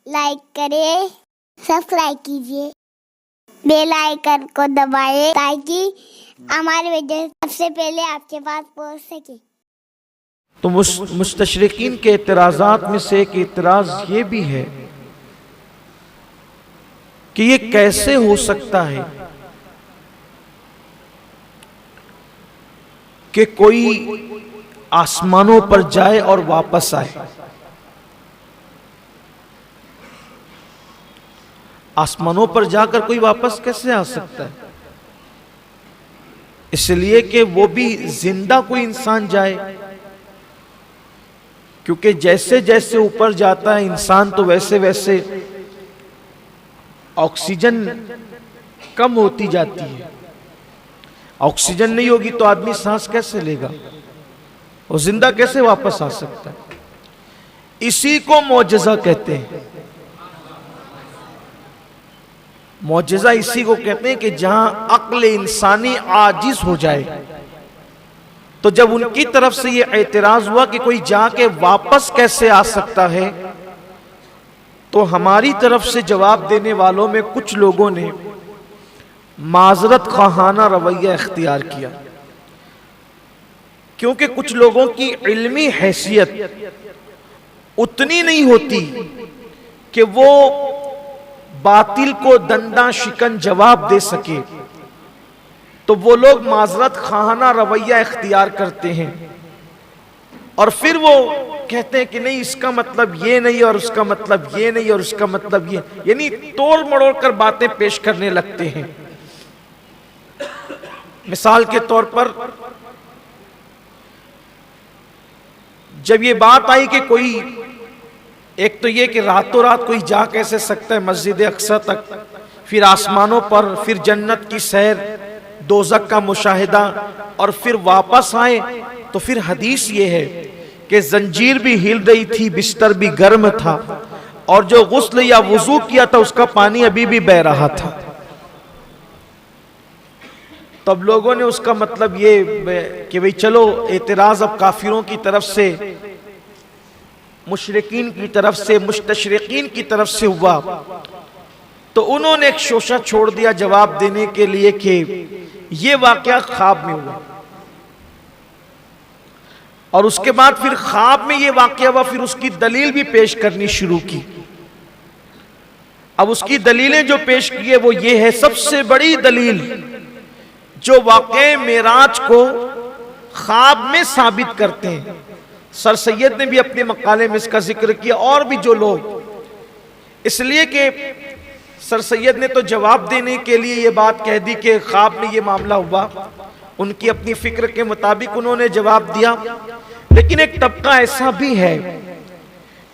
Like करें, subscribe कीजिए, bell icon को दबाएं ताकि हमारे वीडियो सबसे पहले आपके पास पहुंच सके। तो मुस्तशरिकीन के एतराज़ात में से एक एतराज़ ये भी है कि ये कैसे हो सकता है कि कोई आसमानों पर जाए और वापस आए। आसमानों पर जाकर कोई वापस कैसे आ सकता है? इसलिए कि वो भी जिंदा कोई इंसान जाए, क्योंकि जैसे जैसे ऊपर जाता है इंसान तो वैसे वैसे ऑक्सीजन कम होती जाती है। ऑक्सीजन नहीं होगी तो आदमी सांस कैसे लेगा? वो जिंदा कैसे वापस आ सकता है? इसी को मौजज़ा कहते हैं। मौजज़ा इसी को कहते हैं कि जहां अक्ल इंसानी आजिज हो जाए। तो जब उनकी तरफ से यह एतराज हुआ कि कोई जाके वापस कैसे आ सकता है, तो हमारी तरफ से जवाब देने वालों में कुछ लोगों ने माजरत खाना रवैया इख्तियार किया, क्योंकि कुछ लोगों की इल्मी हैसियत उतनी नहीं होती कि वो बातिल को दंदा शिकन जवाब दे सके, तो वो लोग माजरत खाना रवैया इख्तियार करते हैं और फिर वो कहते हैं कि नहीं, इसका मतलब ये नहीं और उसका मतलब ये नहीं और उसका मतलब ये, यानी तोड़ मड़ोड़ कर बातें पेश करने लगते हैं। मिसाल के तौर पर जब ये बात आई कि कोई, एक तो ये कि रातों रात कोई जा कैसे सकता है मस्जिद अक्सा तक, फिर आसमानों पर, फिर जन्नत की सैर, दोज़ख का मुशाहिदा और फिर वापस आए, तो फिर हदीस ये है कि जंजीर भी हिल रही थी, बिस्तर भी गर्म था और जो गुस्ल या वुजू किया था उसका पानी अभी भी बह रहा था। तब लोगों ने उसका मतलब ये कि भाई चलो, एतराज अब काफिरों की तरफ से, मुशरिकीन की तरफ से, मुस्तशरिकीन की तरफ से हुआ, तो उन्होंने एक शोशा छोड़ दिया जवाब देने के लिए कि ये वाकया ख्वाब में हुआ। और उसके बाद फिर ख्वाब में ये वाकया हुआ, फिर उसकी दलील भी पेश करनी शुरू की। अब उसकी दलीलें जो पेश की है वो ये है, सबसे बड़ी दलील जो वाक़े मेराज को ख्वाब में साबित करते हैं। सर सैयद ने भी अपने मकाले में इसका जिक्र किया, और भी जो लोग, इसलिए कि सर सैयद ने तो जवाब देने के लिए ये बात कह दी कि ख्वाब में ये मामला हुआ, उनकी अपनी फिक्र के मुताबिक उन्होंने जवाब दिया। लेकिन एक तबका ऐसा भी है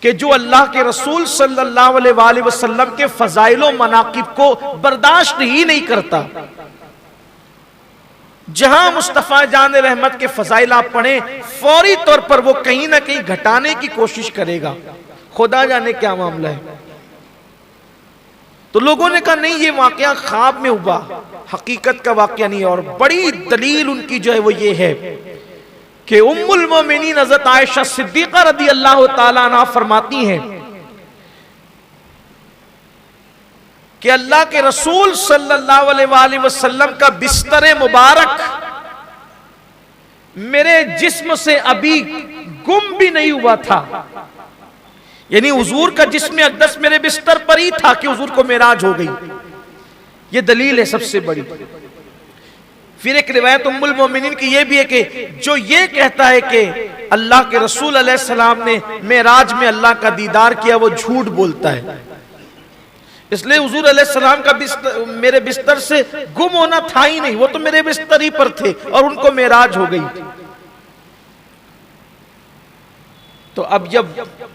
कि जो अल्लाह के रसूल सल्लल्लाहु अलैहि वसल्लम के फजाइल मनाकिब को बर्दाश्त ही नहीं करता। जहां मुस्तफा जान रहमत के फजाइल आप पढ़े, फौरी तौर पर वो कहीं ना कहीं घटाने की कोशिश करेगा, खुदा जाने क्या मामला है। तो लोगों ने कहा नहीं, ये वाकया ख्वाब में हुआ, हकीकत का वाकया नहीं है। और बड़ी दलील उनकी जो है वो ये है कि उम्मुल मोमिनीन हज़रत आयशा सिद्दीक़ा रज़ी अल्लाह ताला अन्हा फरमाती हैं कि अल्लाह के रसूल सल्लल्लाहु अलैहि वसल्लम का बिस्तर मुबारक मेरे जिस्म से अभी गुम भी नहीं हुआ था, यानी हुजूर का जिस्म अक़दस मेरे बिस्तर पर ही था कि हुजूर को मेराज हो गई। ये दलील है सबसे बड़ी। फिर एक रिवायत उम्मुल मोमिनीन की ये भी है कि जो ये कहता है कि अल्लाह के रसूल अलैहि सलाम ने मेराज में अल्लाह का दीदार किया, वो झूठ बोलता है। इसलिए हुजूर अलैहिस्सलाम का बिस्तर मेरे बिस्तर से गुम होना था ही नहीं, वो तो मेरे बिस्तर ही पर थे और उनको मेराज हो गई। तो अब जब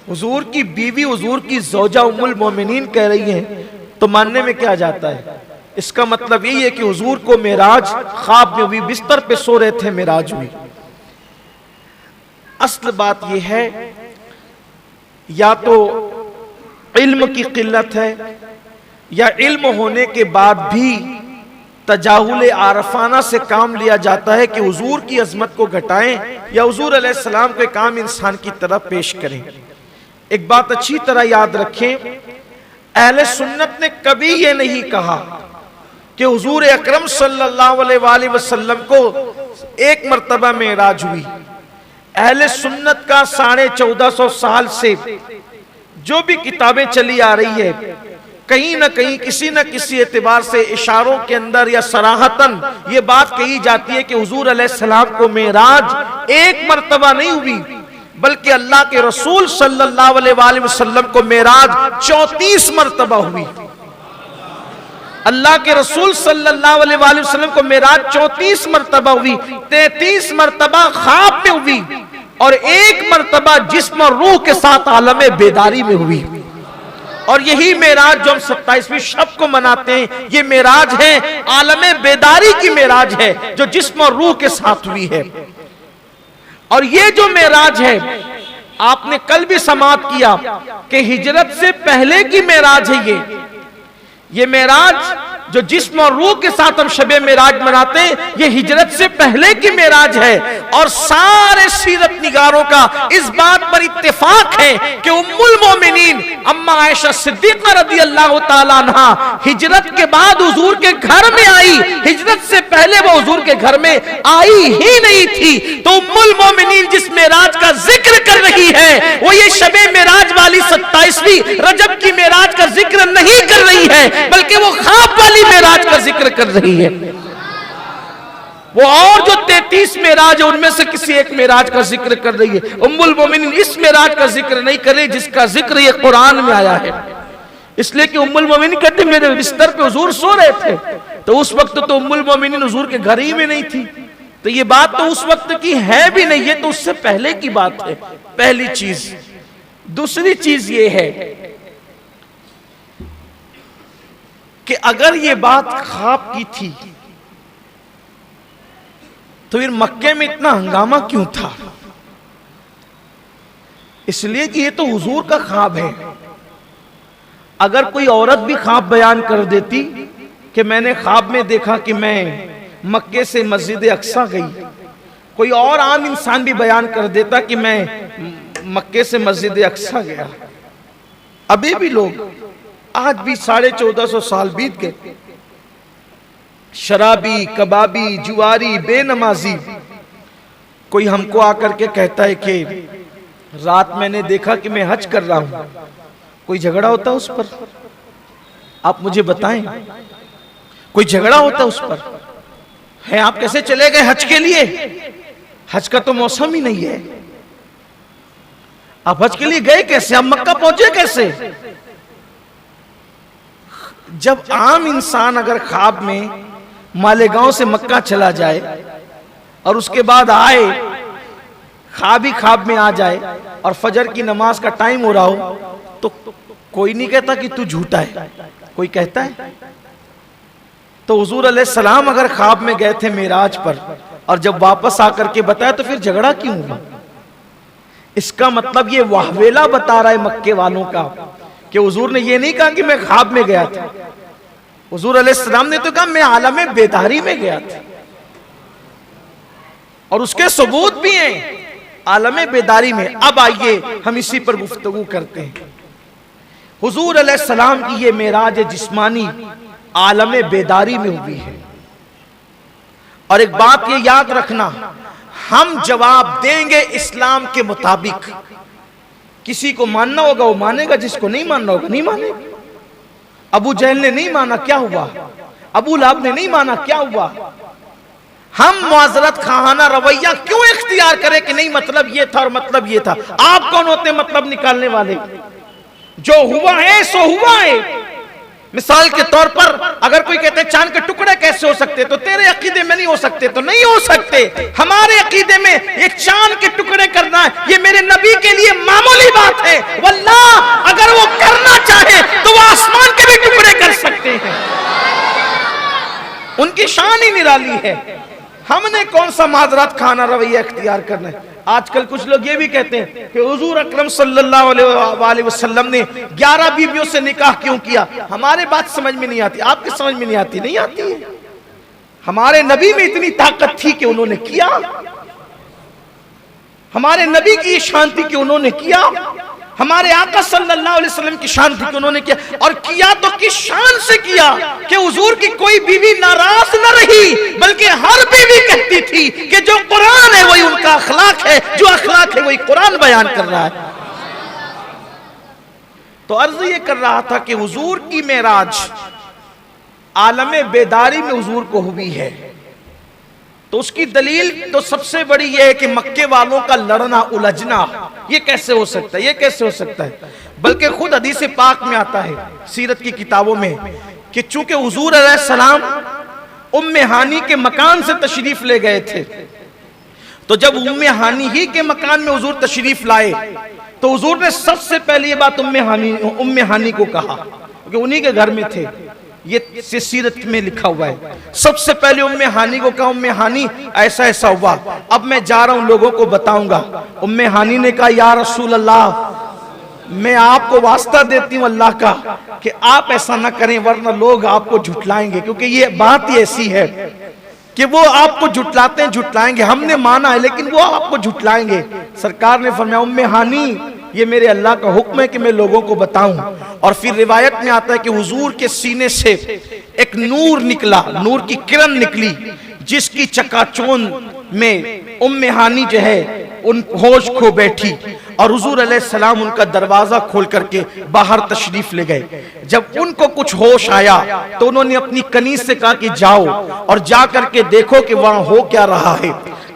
हुजूर की बीवी, हुजूर की ज़ौजा उम्मुल मोमिनीन कह रही हैं, तो मानने में क्या जाता है? इसका मतलब यही है कि हुजूर को मेराज ख्वाब में हुई, बिस्तर पे सो रहे थे, मेराज हुई। असल बात यह है, या तो इल्म की किल्लत है, या इल्म होने के बाद भी तजाहुल आरफाना से काम लिया जाता है कि हुजूर की अजमत को घटाएं या हुजूर अलैहिस्सलाम को एक आम इंसान की तरह पेश करें। एक बात अच्छी तरह याद रखें अहले सुन्नत ने कभी ये नहीं कहा कि हुजूर अकरम सल्लल्लाहु अलैहि वसल्लम को एक मर्तबा मेराज हुई। अहले सुन्नत का 1450 साल से जो भी किताबें चली आ रही है, कहीं ना कहीं किसी न किसी एतबार से इशारों के अंदर या सराहतन ये बात कही जाती है कि हुजूर अलैहिस्सलाम को मेराज एक मर्तबा नहीं हुई, बल्कि अल्लाह के रसूल सल्लल्लाहु अलैहि वसल्लम को मेराज 34 मर्तबा हुई। अल्लाह के रसूल सल्लल्लाहु अलैहि वसल्लम को मेराज 34 मर्तबा हुई, 33 मर्तबा ख्वाब में हुई और एक मर्तबा जिस्म और रूह के साथ आलम बेदारी में हुई। और यही मेराज जो हम 27वीं शब को मनाते हैं, ये मेराज है आलम बेदारी की मेराज है जो जिस्म और रूह के साथ हुई है। और ये जो मेराज है, आपने कल भी समाप्त किया कि हिजरत से पहले की मेराज है। ये मेराज जो जिस्म और रूह के साथ हम शबे मेराज मनाते हैं, ये हिजरत से पहले की मेराज है। और सारे सीरत निगारों का इस बात पर इत्तेफाक है कि उम्मुल मोमिनीन अम्मा आयशा सिद्दीक़ा रज़ियल्लाहु ताला अन्हा हिजरत के बाद हुजूर के घर में आई, हिजरत से पहले वो हुजूर के घर में आई ही नहीं थी। तो उम्मुल मोमिनीन जिस मेराज का जिक्र कर रही है, वो ये शबे मेराज वाली 27वीं रजब की मेराज का जिक्र नहीं कर रही है, बल्कि वो ख्वाब वाली मेराज का जिक्र कर रही है। वो और जो 33 मेराज है उनमें से किसी एक मेराज का जिक्र कर रही है। उम्मुल मोमिनीन इस मेराज का जिक्र नहीं कर रही जिसका जिक्र ये कुरान में आया है। इसलिए कि उम्मुल मोमिनीन कहते मेरे बिस्तर पे हुजूर सो रहे थे, तो उस वक्त तो उम्मुल मोमिनीन हुजूर के घर ही में नहीं थी, तो ये बात तो उस वक्त की है भी नहीं, है तो उससे पहले की बात है। पहली चीज। दूसरी चीज ये है कि अगर ये बात ख्वाब की थी तो फिर मक्के में इतना हंगामा क्यों था? इसलिए कि ये तो हुजूर का ख्वाब है। अगर कोई औरत भी ख्वाब बयान कर देती कि मैंने ख्वाब में देखा कि मैं मक्के से मस्जिद अक्सा गई, कोई और आम इंसान भी बयान कर देता कि मैं मक्के से मस्जिद अक्सा गया, अभी भी लोग आज भी 1450 साल बीत गए, शराबी, कबाबी, जुआरी, बेनमाजी, कोई हमको आकर के कहता है कि रात मैंने देखा कि मैं हज कर रहा हूं, कोई झगड़ा होता उस पर? आप मुझे बताएं, कोई झगड़ा होता उस पर? है आप कैसे चले गए हज के लिए? हज का तो मौसम ही नहीं है। आप हज के लिए गए कैसे? आप मक्का पहुंचे कैसे? जब आम इंसान अगर ख्वाब में मालेगांव से मक्का चला जाए और उसके बाद आए, ख्वाब ही ख्वाब में आ जाए और फजर की नमाज का टाइम हो रहा हो, तो कोई नहीं कहता कि तू झूठा है, कोई कहता है? तो हुजूर अलैहिस्सलाम अगर ख्वाब में गए थे मेराज पर और जब वापस आकर के बताया, तो फिर झगड़ा क्यों हुआ? इसका मतलब ये वाहवेला बता रहा है मक्के वालों का कि हुजूर ने ये नहीं कहा कि मैं ख्वाब में गया था, हुजूर अलैहिस्सलाम ने तो कहा मैं आलम बेदारी में गया था। और उसके सबूत भी हैं आलम बेदारी में। अब आइए हम इसी पर गुफ्तगू करते हैं। हुजूर अलैहिस्सलाम की ये मेराज जिस्मानी आलम बेदारी में हुई है। और एक बात ये याद रखना, हम जवाब देंगे इस्लाम के मुताबिक। किसी को मानना होगा वो मानेगा, जिसको नहीं मानना होगा नहीं मानेगा। अबू जहल ने नहीं माना, क्या हुआ? अबू लहब ने नहीं माना, क्या हुआ? हम मुआज़रत खाना रवैया क्यों इख्तियार करें कि नहीं मतलब ये था और मतलब ये था? आप कौन होते मतलब निकालने वाले? जो हुआ है सो हुआ है। मिसाल के तौर पर अगर कोई कहते हैं चांद के टुकड़े कैसे हो सकते, तो तेरे अकीदे में नहीं हो सकते, तो नहीं हो सकते। हमारे अकीदे में एक चांद के टुकड़े करना ये मेरे नबी के लिए मामूली बात है। वल्लाह अगर वो करना चाहे तो वो आसमान के भी टुकड़े कर सकते हैं, उनकी शान ही निराली है। हमने कौन सा माजरत खाना रवैया इख्तियार करना है? आजकल कुछ लोग ये भी कहते हैं कि हुजूर अकरम सल्लल्लाहु अलैहि वसल्लम ने 11 बीवियों से निकाह क्यों किया? हमारे बात समझ में नहीं आती, आपकी समझ में नहीं आती, नहीं आती है। हमारे नबी में इतनी ताकत थी कि उन्होंने किया, हमारे नबी की शांति की उन्होंने किया। हमारे आका सल्लल्लाहु अलैहि वसल्लम की शान थी कि उन्होंने किया, और किया तो किस शान से किया कि हुजूर की कोई बीवी नाराज न रही, बल्कि हर बीवी कहती थी कि जो कुरान है वही उनका अखलाक है, जो अखलाक है वही कुरान बयान कर रहा है। तो अर्ज ये कर रहा था कि हुजूर की मेराज आलमे बेदारी में हुजूर को हुई है, तो उसकी दलील तो सबसे बड़ी यह है कि मक्के वालों का लड़ना उलझना ये कैसे हो सकता है, ये कैसे हो सकता है। बल्कि खुद हदीस पाक में आता है सीरत की किताबों में कि चूंकि हुजूर अलैहिस्सलाम उम्मे हानी के मकान से तशरीफ ले गए थे, तो जब उम्मे हानी ही के मकान में हुजूर तशरीफ लाए तो हुजूर ने सबसे पहले ये बात उम्मे हानी को कहा, क्योंकि उन्हीं के घर में थे, ये सीरत में लिखा हुआ है। सबसे पहले उम्मे हानी को कहा, उम्मे हानी ऐसा ऐसा हुआ, अब मैं जा रहा हूं लोगों को बताऊंगा। उम्मे हानी ने कहा, या रसूल अल्लाह, मैं आपको वास्ता देती हूं अल्लाह का कि आप ऐसा ना करें, वरना लोग आपको झुटलाएंगे, क्योंकि ये बात ही ऐसी है कि वो आपको झुटलाते हैं, झुटलाएंगे, हमने माना है लेकिन वो आपको झुटलाएंगे। सरकार ने फरमाया, उम्मे हानी ये मेरे अल्लाह का हुक्म है कि मैं लोगों को बताऊं। और फिर रिवायत में आता है कि हुजूर के सीने से एक नूर निकला, नूर की किरण निकली, जिसकी चकाचौंध में उम्मे हानी जो है उन होश खो बैठी, और हुजूर अलैहिस्सलाम उनका दरवाजा खोल करके बाहर तशरीफ ले गए। जब उनको कुछ होश आया तो उन्होंने अपनी कनीज से कहा कि जाओ और जा करके देखो कि वहां हो क्या रहा है।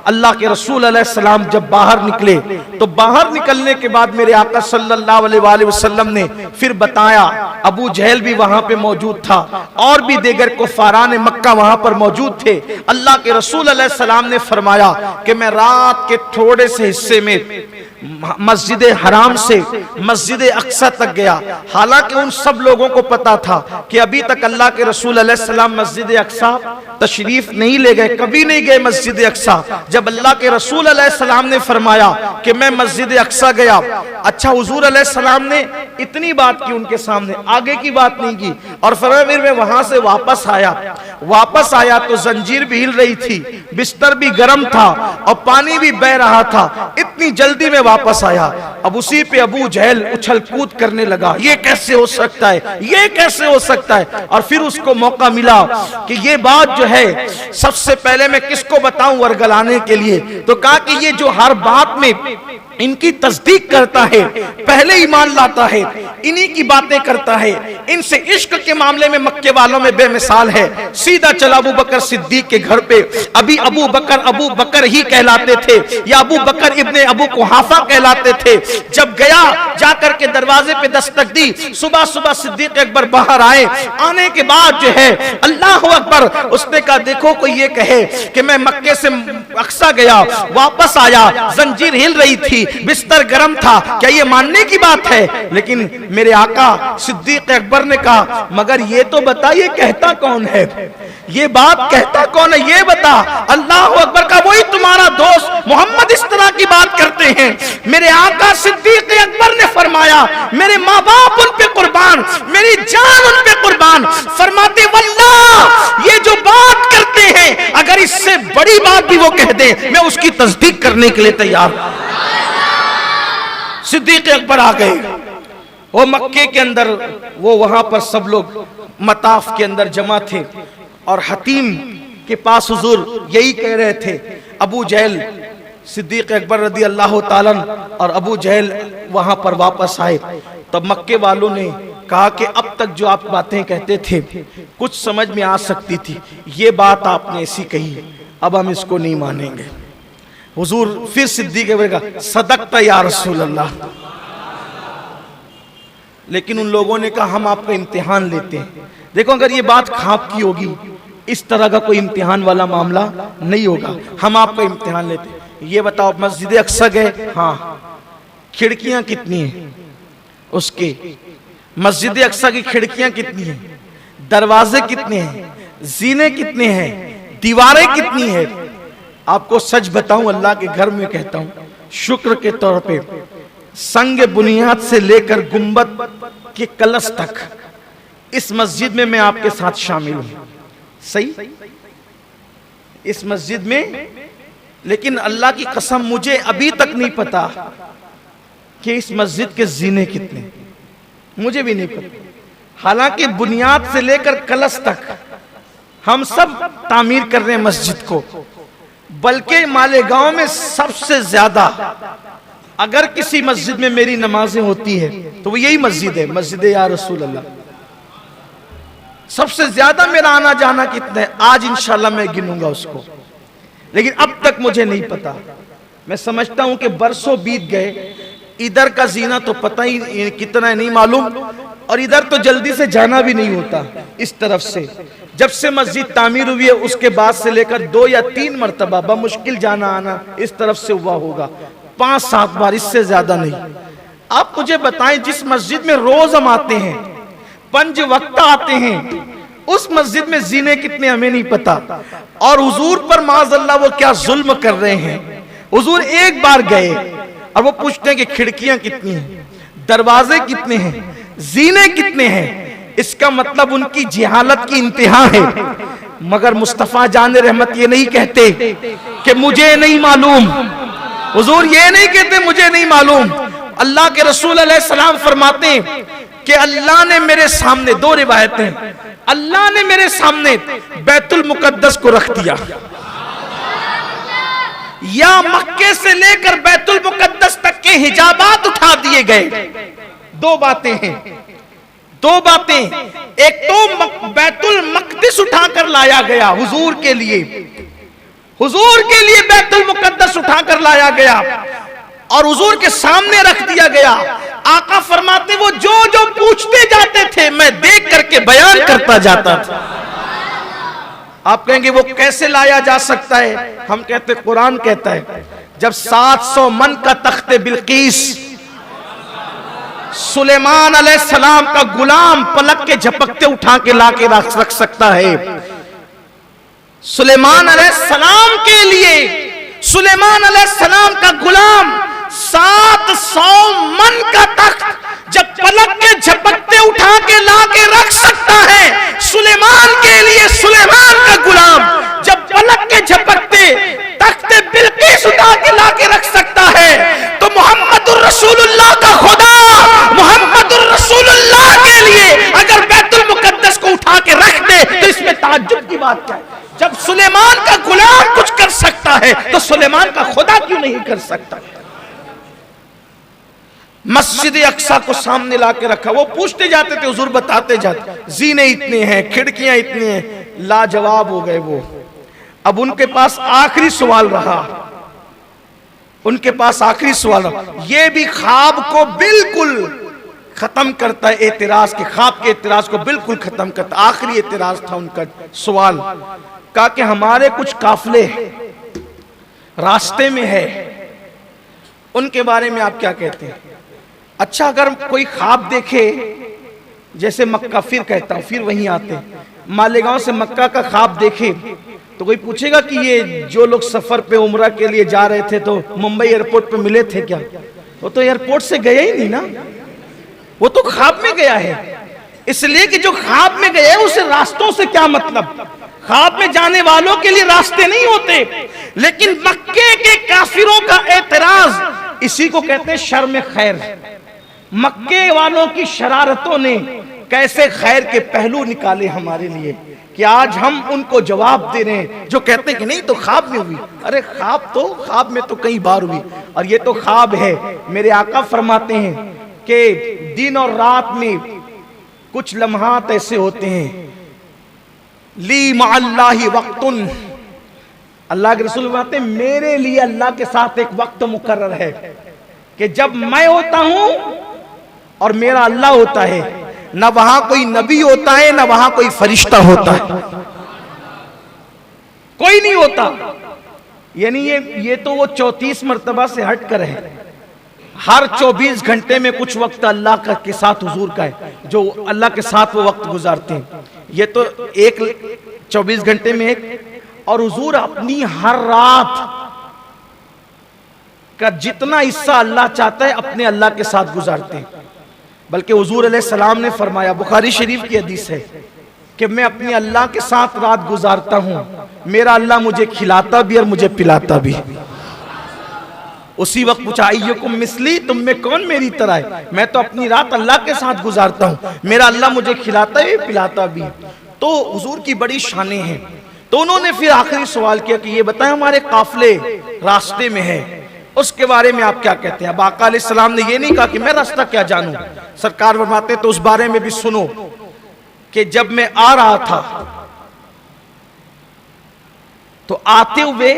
अल्लाह के रसूल अलैहिस्सलाम जब बाहर निकले तो बाहर निकलने के बाद मेरे आका सल्लल्लाहु अलैहि वसल्लम ने फिर बताया, अबू जहल भी वहां पे मौजूद था और भी दीगर कुफारान मक्का वहां पर मौजूद थे। अल्लाह के रसूल अलैहिस्सलाम ने फरमाया कि मैं रात के थोड़े से हिस्से में मस्जिद हराम से मस्जिद अक्सा तक गया, हालांकि उन सब लोगों को पता था कि अभी तक अल्लाह के रसूल अलैहिस्सलाम मस्जिद अक्सा तशरीफ नहीं ले गए, कभी नहीं गए मस्जिद अक्सा। जब अल्लाह के रसूल अलैहिस्सलाम ने फरमाया कि मैं मस्जिद अक्सा गया, अच्छा हुजूर अलैहिस्सलाम ने इतनी बात की उनके सामने, आगे की बात नहीं की। और फिर मैं वहां से वापस आया तो जंजीर भी हिल रही थी, बिस्तर भी गर्म था और पानी भी बह रहा था। इतनी जल्दी में वापस आया, अब उसी पे अबू जहल उछल कूद करने लगा, ये कैसे हो सकता है, ये कैसे हो सकता है। और फिर उसको मौका मिला कि ये बात जो है सबसे पहले मैं किसको बताऊं वर्गलाने के लिए, तो कहा कि ये जो हर बात में इनकी तस्दीक करता है, पहले ईमान लाता है, इन्हीं की बातें करता है, इनसे इश्क के मामले में मक्के वालों में बेमिसाल है। सीधा चला अबू बकर सिद्दीक के घर पे, अभी अबू बकर ही कहलाते थे या अबू बकर इब्ने अबू कुहाफा कहलाते थे। जब गया, जाकर के दरवाजे पे दस्तक दी, सुबह सुबह सिद्दीक अकबर बाहर आए। आने के बाद जो है अल्लाह अकबर, उसने कहा देखो कोई ये कहे कि मैं मक्के से अक्सा गया, वापस आया, जंजीर हिल रही थी, बिस्तर गर्म था, क्या ये मानने की बात है? लेकिन मेरे आका सिद्दीक अकबर ने कहा मगर ये तो बता, ये कहता कौन है, ये बात कहता कौन है, ये बता। अल्लाह अकबर का वही तुम्हारा दोस्त मोहम्मद इस तरह की बात करते हैं। मेरे आका सिद्दीक अकबर ने फरमाया मेरे माँ बाप उन पे कुर्बान, मेरी जान उन पे कुर्बान, फरमाते वल्लाह ये जो बात करते हैं अगर इससे बड़ी बात भी वो कह दे मैं उसकी तस्दीक करने के लिए तैयार। सिद्दीक अकबर आ गए, वो मक्के के अंदर, वो वहां पर सब लोग मताफ के अंदर जमा थे और हतीम के पास हुजूर यही कह रहे थे। अबू जहल, सिद्दीक अकबर रदी अल्लाह ताला और अबू जहल वहां पर वापस आए। तब मक्के वालों ने कहा कि अब तक जो आप बातें कहते थे कुछ समझ में आ सकती थी, ये बात आपने ऐसी कही, अब हम इसको नहीं मानेंगे। हुजूर फिर सिद्दीक अकबर का सदकता या रसूल अल्लाह। लेकिन उन लोगों ने कहा हम आपका इम्तिहान लेते हैं। देखो अगर ये बात खाप की होगी, इस तरह का कोई इम्तिहान वाला मामला नहीं होगा, हम आपका इम्तिहान लेते हैं। ये बताओ मस्जिद अक्सा गए, हाँ, खिड़कियां कितनी हैं उसके, मस्जिद अक्सा की खिड़कियां कितनी हैं, दरवाजे कितने हैं, जीने कितने हैं, दीवारें कितनी हैं। आपको सच बताऊं, अल्लाह के घर में कहता हूं, शुक्र के तौर पे संग बुनियाद से लेकर गुंबद के कलश तक इस मस्जिद में मैं आपके साथ शामिल हूं। सही, इस मस्जिद में, लेकिन अल्लाह की कसम मुझे अभी तक नहीं पता कि इस मस्जिद के जीने कितने, मुझे भी नहीं पता। हालांकि बुनियाद से लेकर कलश तक हम सब तामीर कर रहे हैं मस्जिद को, बल्कि मालेगांव में सबसे ज्यादा अगर किसी मस्जिद में मेरी नमाजें होती है तो वो यही मस्जिद है, मस्जिद या रसूल अल्लाह। सबसे ज्यादा मेरा आना जाना कितना है, आज इंशाल्लाह मैं गिनूंगा उसको, लेकिन अब तक मुझे नहीं पता। मैं समझता हूं कि बरसों बीत गए, इधर का जीना तो पता ही कितना है नहीं मालूम, और इधर तो जल्दी से जाना भी नहीं होता इस तरफ से। जब से मस्जिद तामीर हुई है उसके बाद से लेकर 2 या 3 मरतबा बमुश्किल जाना आना इस तरफ से हुआ होगा, 5-7 बार, इससे ज्यादा नहीं। आप मुझे बताएं, जिस मस्जिद में रोज हम आते हैं, 5 वक्त आते हैं, उस मस्जिद में जीने कितने हमें नहीं पता। और हुजूर पर माज़अल्लाह वो क्या जुल्म कर रहे हैं। हुजूर एक बार गए और वो पूछते हैं कि खिड़कियां कितनी हैं, दरवाजे कितने हैं, जीने कितने हैं। इसका मतलब उनकी जिहालत की इंतहा है। मगर मुस्तफा जान रहमत ये नहीं कहते कि मुझे नहीं मालूम, हुजूर ये नहीं कहते मुझे नहीं मालूम। अल्लाह के रसूल अलैहिस्सलाम फरमाते हैं कि अल्लाह ने मेरे सामने, 2 रिवायतें, अल्लाह ने मेरे सामने बैतुल मुकद्दस को रख दिया, या मक्के से लेकर बैतुल मुकद्दस तक के हिजाबात उठा दिए गए। 2 बातें हैं, 2 बातें। एक तो बैतुल मक़दिस उठाकर लाया गया हुजूर के लिए, हुजूर के लिए बैतुल मुकद्दस उठाकर लाया गया और हुजूर के सामने रख दिया गया। आका फरमाते वो जो जो पूछते जाते थे मैं देख करके बयान करता जाता था। आप कहेंगे वो कैसे लाया जा सकता है? हम कहते कुरान कहता है, जब 700 मन का तख्ते बिल्कीस सुलेमान अलैहिस्सलाम का गुलाम पलक के झपकते उठा के ला के रख सकता है। सुलेमान अलैहिस्सलाम के लिए, सुलेमान अलैहिस्सलाम का गुलाम 700 मन का तख्त जब पलक के झपकते उठा के ला के रख सकता है, सुलेमान के लिए सुलेमान का गुलाम जब पलक के झपकते तख्ते बिल्कीस उठा के ला के रख सकता है, तो मोहम्मदुर रसूलुल्लाह का खुदा मोहम्मदुर रसूलुल्लाह के लिए अगर बैतुल मुकद्दस को उठा के रख दे तो इसमें ताज्जुब की बात क्या है? जब सुलेमान का गुलाम कुछ कर सकता है तो सुलेमान का खुदा क्यों नहीं कर सकता? मस्जिद अक्सा को सामने लाके रखा, वो पूछते जाते थे, हुजूर बताते जाते, जीने इतने हैं, खिड़कियां इतनी हैं, लाजवाब हो गए वो। अब उनके पास आखिरी सवाल रहा, उनके पास आखिरी सवाल रहा, ये भी ख्वाब को बिल्कुल खत्म करता है, एतराज के ख्वाब के एतराज को बिल्कुल खत्म करता। आखिरी एतराज था उनका सवाल, कहा कि हमारे कुछ काफिले रास्ते में है, उनके बारे में आप क्या कहते हैं? अच्छा, अगर कोई ख्वाब देखे, जैसे मक्का, फिर कहता हूं, फिर वहीं आते हैं, मालेगांव से मक्का का ख्वाब देखे तो कोई पूछेगा कि ये जो लोग सफर पे उम्रा के लिए जा रहे थे तो मुंबई एयरपोर्ट पे मिले थे क्या? वो तो एयरपोर्ट से गया ही नहीं ना, वो तो ख्वाब में गया है। इसलिए कि जो ख्वाब में गया है उसे रास्तों से क्या मतलब? ख्वाब में जाने वालों के लिए रास्ते नहीं होते। लेकिन मक्के के काफिरों का एतराज, इसी को कहते हैं शर्म खैर। मक्के वालों की शरारतों ने कैसे खैर के पहलू निकाले हमारे लिए कि आज हम उनको जवाब दे रहे हैं जो कहते हैं कि नहीं तो ख्वाब में हुई। अरे ख्वाब में तो कई बार हुई, और ये तो ख्वाब है। मेरे आका फरमाते हैं कि दिन और रात में कुछ लम्हात ऐसे होते हैं, ली मअल्लाहि वक्तुन, अल्लाह के रसूल फरमाते हैं मेरे लिए अल्लाह के साथ एक वक्त मुकर्रर है कि जब मैं होता हूं और मेरा अल्लाह होता है, ना वहां कोई नबी होता है ना वहां कोई फरिश्ता होता है, कोई नहीं होता। यानी ये तो वो 34 मर्तबा से हट कर है। हर 24 घंटे में कुछ वक्त अल्लाह के साथ हुजूर का है, जो अल्लाह के साथ वो वक्त गुजारते हैं। ये तो एक 24 घंटे में एक, और हुजूर अपनी हर रात का जितना हिस्सा अल्लाह चाहता है अपने अल्लाह के साथ गुजारते हैं। बल्कि हुजूर अलैहिस्सलाम ने फरमाया, बुखारी शरीफ की हदीस है कि मैं अपने अल्लाह के साथ रात गुजारता हूं, मेरा अल्लाह मुझे खिलाता भी और मुझे पिलाता भी। उसी वक्त पूछा अय्युकुम मिस्ली, तुम में कौन मेरी तरह है? मैं तो अपनी रात अल्लाह के साथ गुजारता हूँ, मेरा अल्लाह मुझे खिलाता है पिलाता भी है। तो हुजूर की बड़ी शानें हैं। तो उन्होंने फिर आखिरी सवाल किया कि ये बताएं हमारे काफिले रास्ते में है, उसके बारे में आप क्या कहते हैं? अब आका अलैहिस्सलाम ने ये नहीं कहा कि मैं रास्ता क्या जानूं। सरकार फरमाते तो उस बारे में भी सुनो कि जब मैं आ रहा था तो आते हुए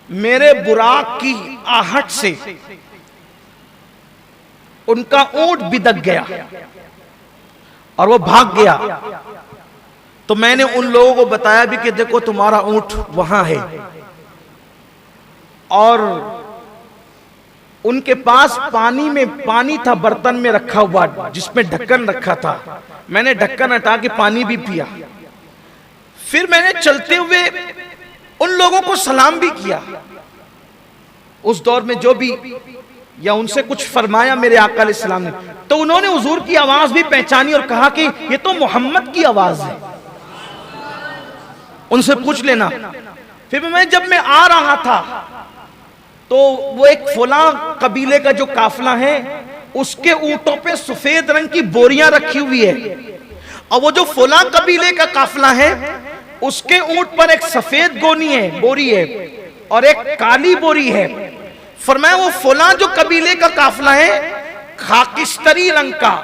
मेरे बुराक की आहट से उनका ऊंट बिदक गया और वो भाग गया। तो मैंने उन लोगों को बताया भी कि देखो तुम्हारा ऊंट वहां है, और उनके पास पानी था बर्तन में रखा हुआ जिसमें ढक्कन रखा था। मैंने ढक्कन हटा के पानी भी पिया। फिर मैंने चलते हुए उन लोगों को सलाम भी किया। उस दौर में जो भी या उनसे कुछ फरमाया मेरे आका अलैहिस्सलाम ने, तो उन्होंने हुजूर की आवाज भी पहचानी और कहा कि ये तो मोहम्मद की आवाज है, उनसे पूछ लेना। फिर जब मैं आ रहा था तो वो एक फुला कबीले का जो काफिला है उसके ऊंटों पे सफेद रंग की बोरियां रखी हुई है, और वो जो फुला कबीले का काफिला है उसके ऊंट पर एक सफेद बोरी है और एक काली बोरी है। फरमाया वो फुला जो कबीले का काफिला है खाकिस्तरी रंग का,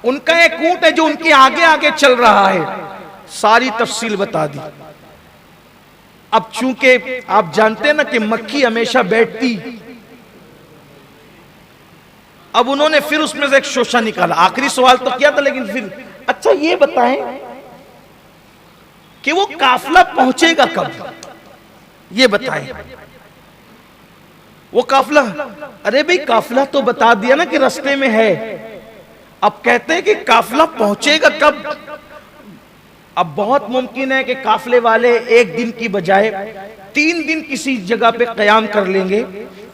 उनका एक ऊंट है जो उनके आगे आगे चल रहा है। सारी तफसील बता दी। अब चूंकि आप जानते हैं ना कि मक्खी हमेशा बैठती, अब उन्होंने फिर उसमें से एक शोशा निकाला। आखिरी सवाल तो किया था, लेकिन फिर अच्छा ये बताएं कि वो काफिला पहुंचेगा कब, ये बताएं। वो काफिला, अरे भाई काफिला तो बता दिया ना कि रास्ते में है, अब कहते हैं कि काफिला पहुंचेगा कब। अब बहुत मुमकिन है कि काफिले वाले एक दिन की बजाय 3 दिन किसी जगह पे कयाम कर लेंगे,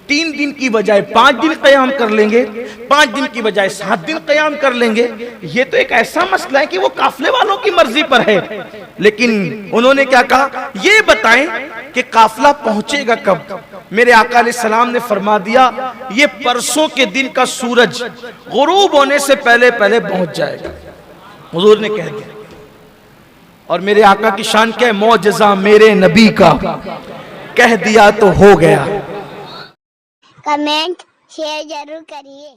3 दिन की बजाय 5 दिन कयाम कर लेंगे, 5 दिन की बजाय 7 दिन कयाम कर लेंगे। ये तो एक ऐसा मसला है कि वो काफिले वालों की मर्जी पर है। लेकिन उन्होंने क्या कहा, ये बताएं कि काफिला पहुंचेगा कब। मेरे आका अलैहिस्सलाम ने फरमा दिया, ये परसों के दिन का सूरज गुरूब होने से पहले पहले पहुंच जाएगा। हुजूर ने कह दिया। और मेरे आका की शान क्या है, मौजज़ा मेरे नबी का, कह दिया तो हो गया। कमेंट शेयर जरूर करिए।